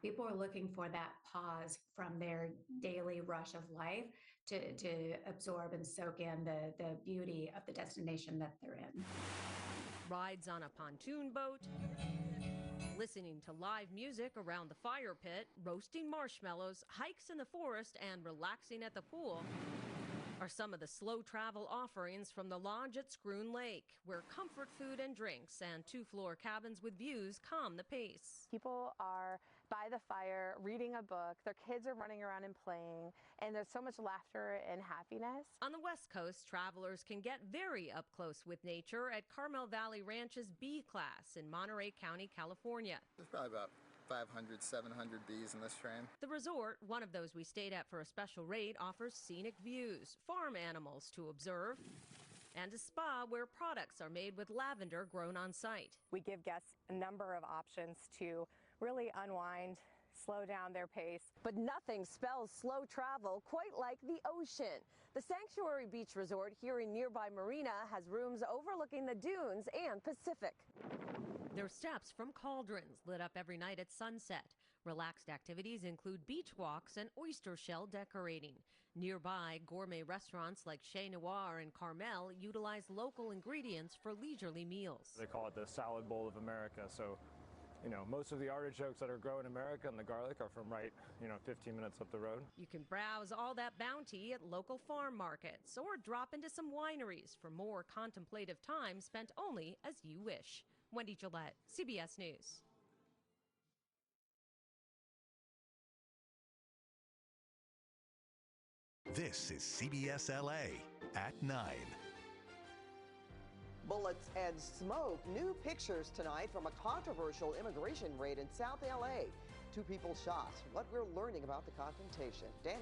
People are looking for that pause from their daily rush of life to absorb and soak in the beauty of the destination that they're in. Rides on a pontoon boat, listening to live music around the fire pit, roasting marshmallows, hikes in the forest, and relaxing at the pool are some of the slow travel offerings from the lodge at Scroon Lake, where comfort food and drinks and two-floor cabins with views calm the pace. People are by the fire reading a book, their kids are running around and playing, and there's so much laughter and happiness. On the West Coast, travelers can get very up close with nature at Carmel Valley Ranch's Bee Class in Monterey County, California. There's probably about 500, 700 bees in this train. The resort, one of those we stayed at for a special rate, offers scenic views, farm animals to observe, and a spa where products are made with lavender grown on site. We give guests a number of options to really unwind, slow down their pace. But nothing spells slow travel quite like the ocean. The Sanctuary Beach Resort here in nearby Marina has rooms overlooking the dunes and Pacific. Their steps from cauldrons lit up every night at sunset. Relaxed activities include beach walks and oyster shell decorating. Nearby, gourmet restaurants like Chez Noir and Carmel utilize local ingredients for leisurely meals. They call it the salad bowl of America. So, most of the artichokes that are grown in America and the garlic are from right, 15 minutes up the road. You can browse all that bounty at local farm markets or drop into some wineries for more contemplative time spent only as you wish. Wendy Gillette, CBS News. This is CBS LA at 9. Bullets and smoke. New pictures tonight from a controversial immigration raid in South LA. 2 people shot. What we're learning about the confrontation. Danny.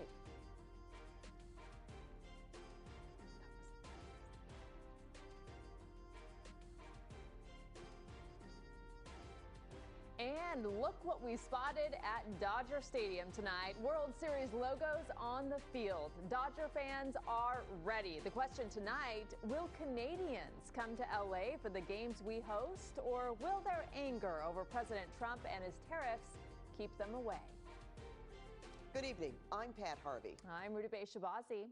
And look what we spotted at Dodger Stadium tonight. World Series logos on the field. Dodger fans are ready. The question tonight, will Canadians come to LA for the games we host, or will their anger over President Trump and his tariffs keep them away? Good evening. I'm Pat Harvey. I'm Rudy Bay Shabazi.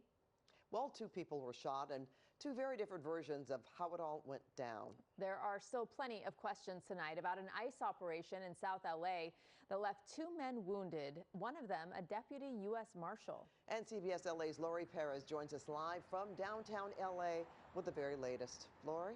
Well, 2 people were shot, and 2 very different versions of how it all went down. There are still plenty of questions tonight about an ICE operation in South LA that left 2 men wounded, one of them a deputy U.S. Marshal. And CBS LA's Lori Perez joins us live from downtown LA with the very latest. Lori?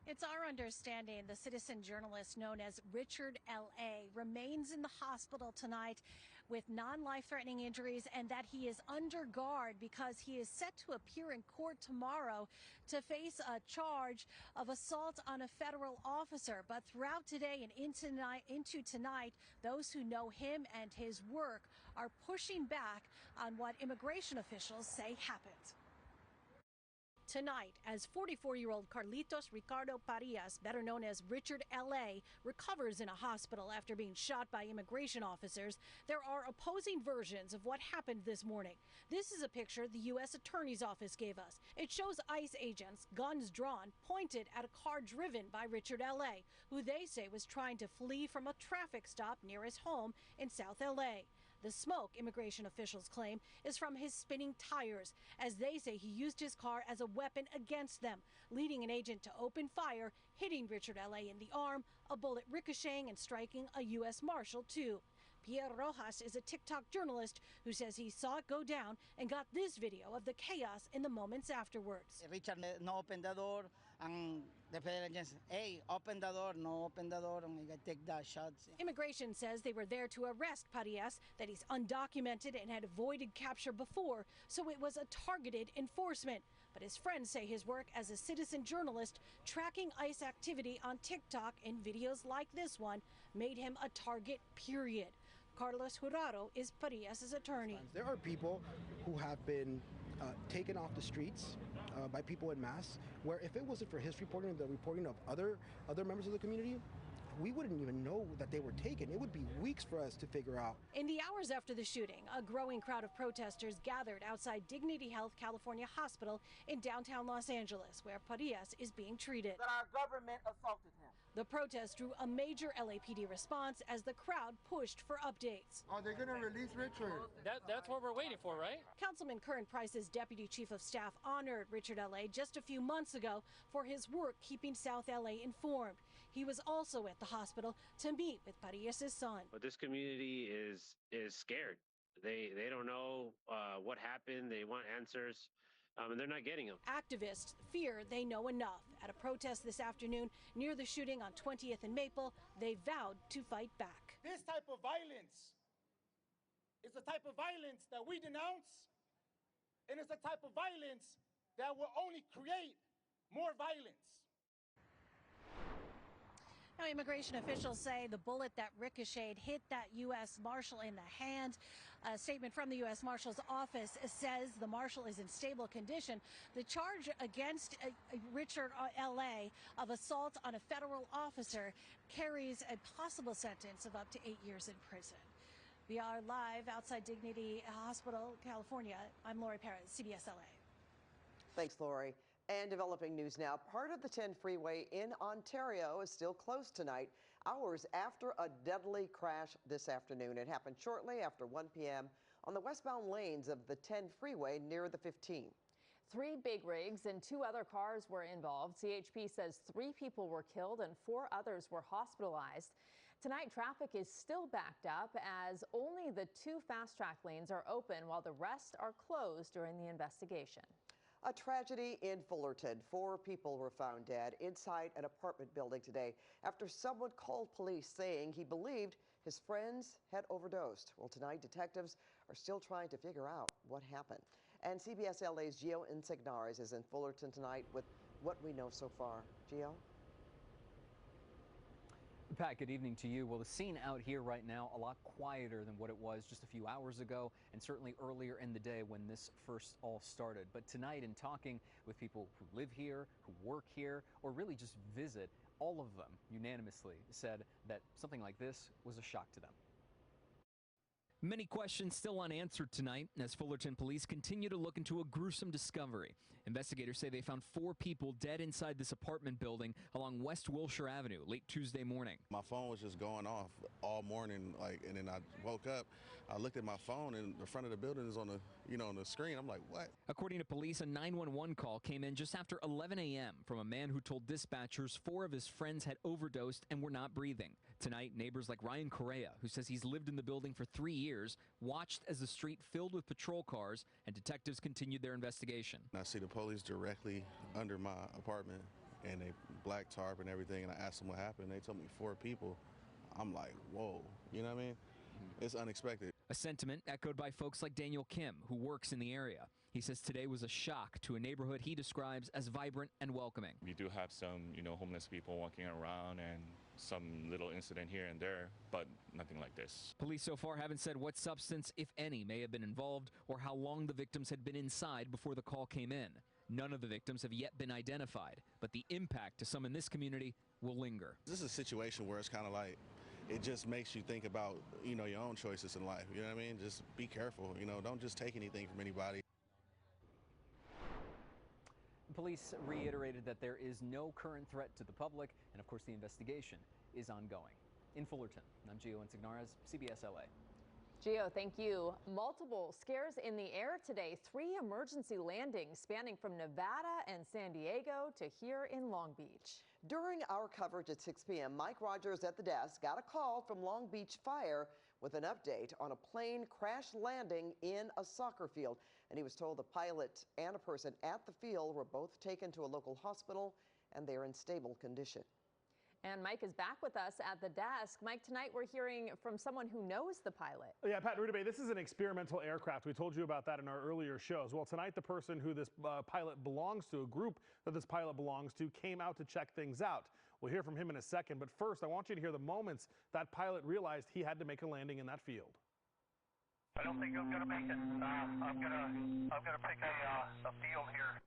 It's our understanding the citizen journalist known as Richard L.A. remains in the hospital tonight with non-life-threatening injuries, and that he is under guard because he is set to appear in court tomorrow to face a charge of assault on a federal officer. But throughout today and into tonight, those who know him and his work are pushing back on what immigration officials say happened. Tonight, as 44-year-old Carlitos Ricardo Parias, better known as Richard L.A., recovers in a hospital after being shot by immigration officers, there are opposing versions of what happened this morning. This is a picture the U.S. Attorney's Office gave us. It shows ICE agents, guns drawn, pointed at a car driven by Richard L.A., who they say was trying to flee from a traffic stop near his home in South L.A. The smoke, immigration officials claim, is from his spinning tires, as they say he used his car as a weapon against them, leading an agent to open fire, hitting Richard L.A. in the arm, a bullet ricocheting and striking a U.S. Marshal, too. Pierre Rojas is a TikTok journalist who says he saw it go down and got this video of the chaos in the moments afterwards. Richard no open the door, and the federal agents, hey, open the door, no open the door, and we take the shots. Immigration says they were there to arrest Parias, that he's undocumented and had avoided capture before, so it was a targeted enforcement. But his friends say his work as a citizen journalist tracking ICE activity on TikTok and videos like this one made him a target, period. Carlos Jurado is Parias' attorney. There are people who have been taken off the streets by people en masse, where if it wasn't for his reporting and the reporting of other members of the community, we wouldn't even know that they were taken. It would be weeks for us to figure out. In the hours after the shooting, a growing crowd of protesters gathered outside Dignity Health California Hospital in downtown Los Angeles, where Parias is being treated. That our government assaulted him. The protest drew a major LAPD response as the crowd pushed for updates. Are they going to release Richard? That's what we're waiting for, right? Councilman Curran Price's deputy chief of staff honored Richard L.A. just a few months ago for his work keeping South L.A. informed. He was also at the hospital to meet with Parias' son. But this community is scared. They don't know what happened. They want answers, and they're not getting them. Activists fear they know enough. At a protest this afternoon near the shooting on 20th and Maple, they vowed to fight back. This type of violence is the type of violence that we denounce, and it's the type of violence that will only create more violence. Now, immigration officials say the bullet that ricocheted hit that U.S. Marshal in the hand. A statement from the U.S. Marshal's office says the Marshal is in stable condition. The charge against Richard L.A. of assault on a federal officer carries a possible sentence of up to 8 years in prison. We are live outside Dignity Hospital, California. I'm Lori Perez, CBS LA. Thanks, Lori. And developing news now, part of the 10 freeway in Ontario is still closed tonight, hours after a deadly crash this afternoon. It happened shortly after 1 p.m. on the westbound lanes of the 10 freeway near the 15. 3 big rigs and 2 other cars were involved. CHP says 3 people were killed and 4 others were hospitalized. Tonight, traffic is still backed up as only the 2 fast-track lanes are open while the rest are closed during the investigation. A tragedy in Fullerton. 4 people were found dead inside an apartment building today after someone called police saying he believed his friends had overdosed. Well, tonight, detectives are still trying to figure out what happened. And CBS LA's Gio Insignares is in Fullerton tonight with what we know so far. Gio? Pat, good evening to you. Well, the scene out here right now, a lot quieter than what it was just a few hours ago and certainly earlier in the day when this first all started. But tonight, in talking with people who live here, who work here, or really just visit, all of them unanimously said that something like this was a shock to them. Many questions still unanswered tonight as Fullerton police continue to look into a gruesome discovery. Investigators say they found 4 people dead inside this apartment building along West Wilshire Avenue late Tuesday morning. My phone was just going off all morning, and then I woke up, I looked at my phone, and the front of the building is on the, on the screen. I'm like, what? According to police, a 911 call came in just after 11 a.m. from a man who told dispatchers 4 of his friends had overdosed and were not breathing. Tonight, neighbors like Ryan Correa, who says he's lived in the building for 3 years, watched as the street filled with patrol cars and detectives continued their investigation. I see the police directly under my apartment and they black tarp and everything, and I asked them what happened. They told me 4 people. I'm like, whoa, you know what I mean? It's unexpected. A sentiment echoed by folks like Daniel Kim, who works in the area. He says today was a shock to a neighborhood he describes as vibrant and welcoming. We do have some, homeless people walking around and some little incident here and there, but nothing like this. Police so far haven't said what substance, if any, may have been involved or how long the victims had been inside before the call came in. None of the victims have yet been identified, but the impact to some in this community will linger. This is a situation where it's kind of like, it just makes you think about, your own choices in life. You know what I mean? Just be careful. Don't just take anything from anybody. Police reiterated that there is no current threat to the public, and of course the investigation is ongoing. In Fullerton, I'm Gio Insignares, CBS LA. Gio, thank you. Multiple scares in the air today. 3 emergency landings spanning from Nevada and San Diego to here in Long Beach. During our coverage at 6 p.m., Mike Rogers at the desk got a call from Long Beach Fire with an update on a plane crash landing in a soccer field. And he was told the pilot and a person at the field were both taken to a local hospital and they're in stable condition. And Mike is back with us at the desk. Mike, tonight we're hearing from someone who knows the pilot. Yeah, Pat Rudabay, this is an experimental aircraft. We told you about that in our earlier shows. Well, tonight the person who this pilot belongs to, a group that this pilot belongs to, came out to check things out. We'll hear from him in a second, but first I want you to hear the moments that pilot realized he had to make a landing in that field. I don't think I'm gonna make it. I'm gonna pick a field here.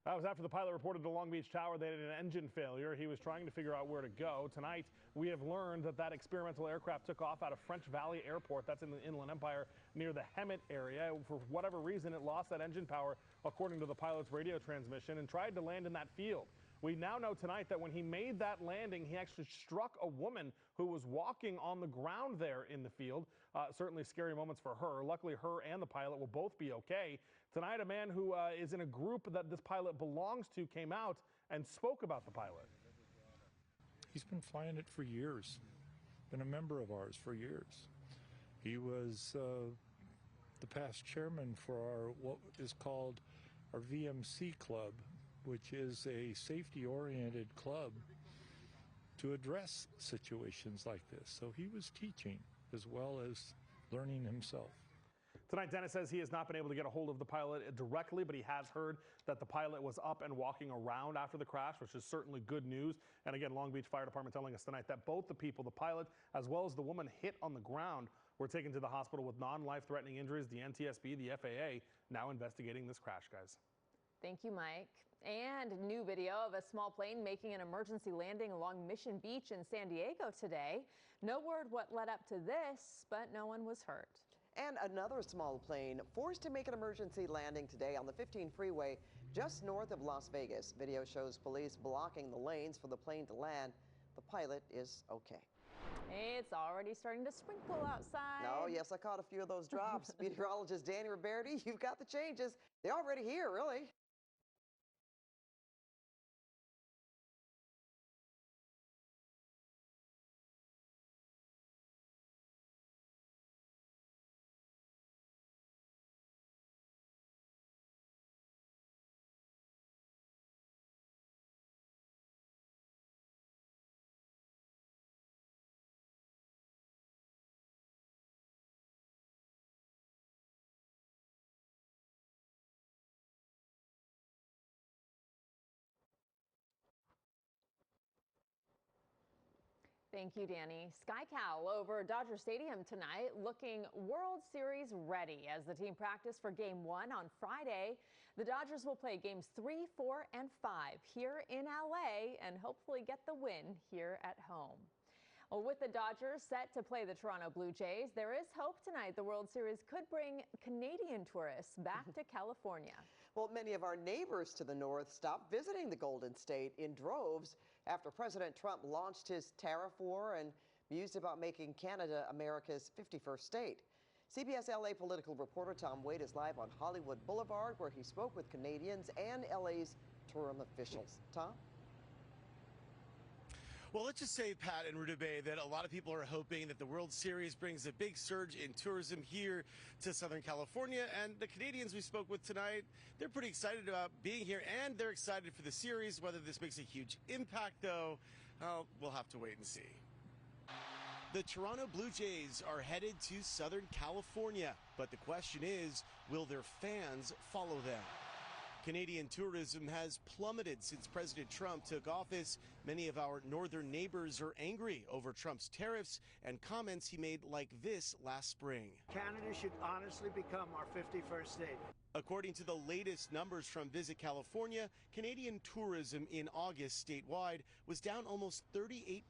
That was after the pilot reported to Long Beach Tower they had an engine failure. He was trying to figure out where to go. Tonight, we have learned that experimental aircraft took off out of French Valley Airport. That's in the Inland Empire near the Hemet area. For whatever reason, it lost that engine power, according to the pilot's radio transmission, and tried to land in that field. We now know tonight that when he made that landing, he actually struck a woman who was walking on the ground there in the field. Certainly scary moments for her. Luckily, her and the pilot will both be okay. Tonight, a man who is in a group that this pilot belongs to came out and spoke about the pilot. He's been flying it for years, been a member of ours for years. He was the past chairman for our what is called our VMC club, which is a safety-oriented club to address situations like this. So he was teaching as well as learning himself. Tonight, Dennis says he has not been able to get a hold of the pilot directly, but he has heard that the pilot was up and walking around after the crash, which is certainly good news. And again, Long Beach Fire Department telling us tonight that both the people, the pilot as well as the woman hit on the ground, were taken to the hospital with non-life-threatening injuries. The NTSB, the FAA, now investigating this crash, guys. Thank you, Mike. And new video of a small plane making an emergency landing along Mission Beach in San Diego today. No word what led up to this, but no one was hurt. And another small plane forced to make an emergency landing today on the 15 freeway just north of Las Vegas. Video shows police blocking the lanes for the plane to land. The pilot is okay. It's already starting to sprinkle outside. Oh, yes, I caught a few of those drops. Meteorologist Danny Roberti, you've got the changes. They're already here, really. Thank you, Danny. Kcal over Dodger Stadium tonight, looking World Series ready as the team practiced for Game 1 on Friday. The Dodgers will play Games 3, 4, and 5 here in LA and hopefully get the win here at home. Well, with the Dodgers set to play the Toronto Blue Jays, there is hope tonight the World Series could bring Canadian tourists back to California. Well, many of our neighbors to the north stopped visiting the Golden State in droves after President Trump launched his tariff war and mused about making Canada America's 51st state. CBS LA political reporter Tom Wade is live on Hollywood Boulevard, where he spoke with Canadians and LA's tourism officials. Tom? Well, let's just say, Pat and Ruta Bay, that a lot of people are hoping that the World Series brings a big surge in tourism here to Southern California. And the Canadians we spoke with tonight, they're pretty excited about being here, and they're excited for the series. Whether this makes a huge impact, though, we'll have to wait and see. The Toronto Blue Jays are headed to Southern California, but the question is, will their fans follow them? Canadian tourism has plummeted since President Trump took office. Many of our northern neighbors are angry over Trump's tariffs and comments he made like this last spring. Canada should honestly become our 51st state. According to the latest numbers from Visit California, Canadian tourism in August statewide was down almost 38%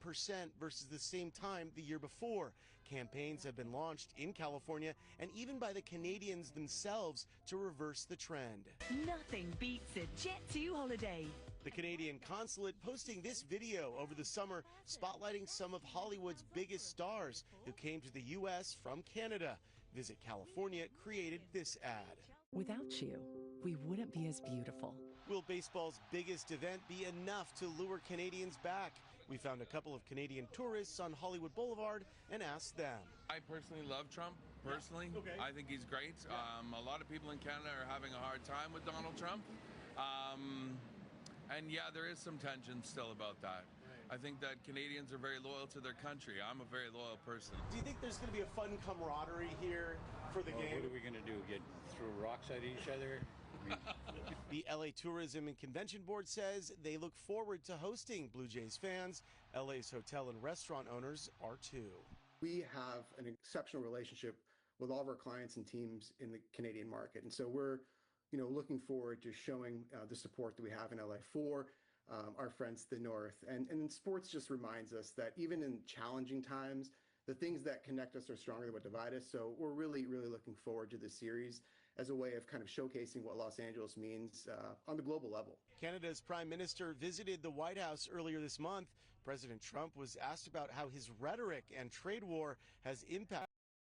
versus the same time the year before. Campaigns have been launched in California and even by the Canadians themselves to reverse the trend. Nothing beats a Jet2 holiday. The Canadian consulate posting this video over the summer spotlighting some of Hollywood's biggest stars who came to the U.S. from Canada. Visit California created this ad. Without you, we wouldn't be as beautiful. Will baseball's biggest event be enough to lure Canadians back? We found a couple of Canadian tourists on Hollywood Boulevard and asked them. I personally love Trump, personally. Yeah. Okay. I think he's great. Yeah. A lot of people in Canada are having a hard time with Donald Trump. And yeah, there is some tension still about that. Right. I think that Canadians are very loyal to their country. I'm a very loyal person. Do you think there's going to be a fun camaraderie here for the game? What are we going to do, throw rocks at each other? The LA Tourism and Convention Board says they look forward to hosting Blue Jays fans. LA's hotel and restaurant owners are too. We have an exceptional relationship with all of our clients and teams in the Canadian market. And so we're, looking forward to showing the support that we have in LA for our friends to the north. And sports just reminds us that even in challenging times, the things that connect us are stronger than what divide us. So we're really, really looking forward to this series. as a way of kind of showcasing what Los Angeles means on the global level. Canada's Prime Minister visited the White House earlier this month. President Trump was asked about how his rhetoric and trade war has impacted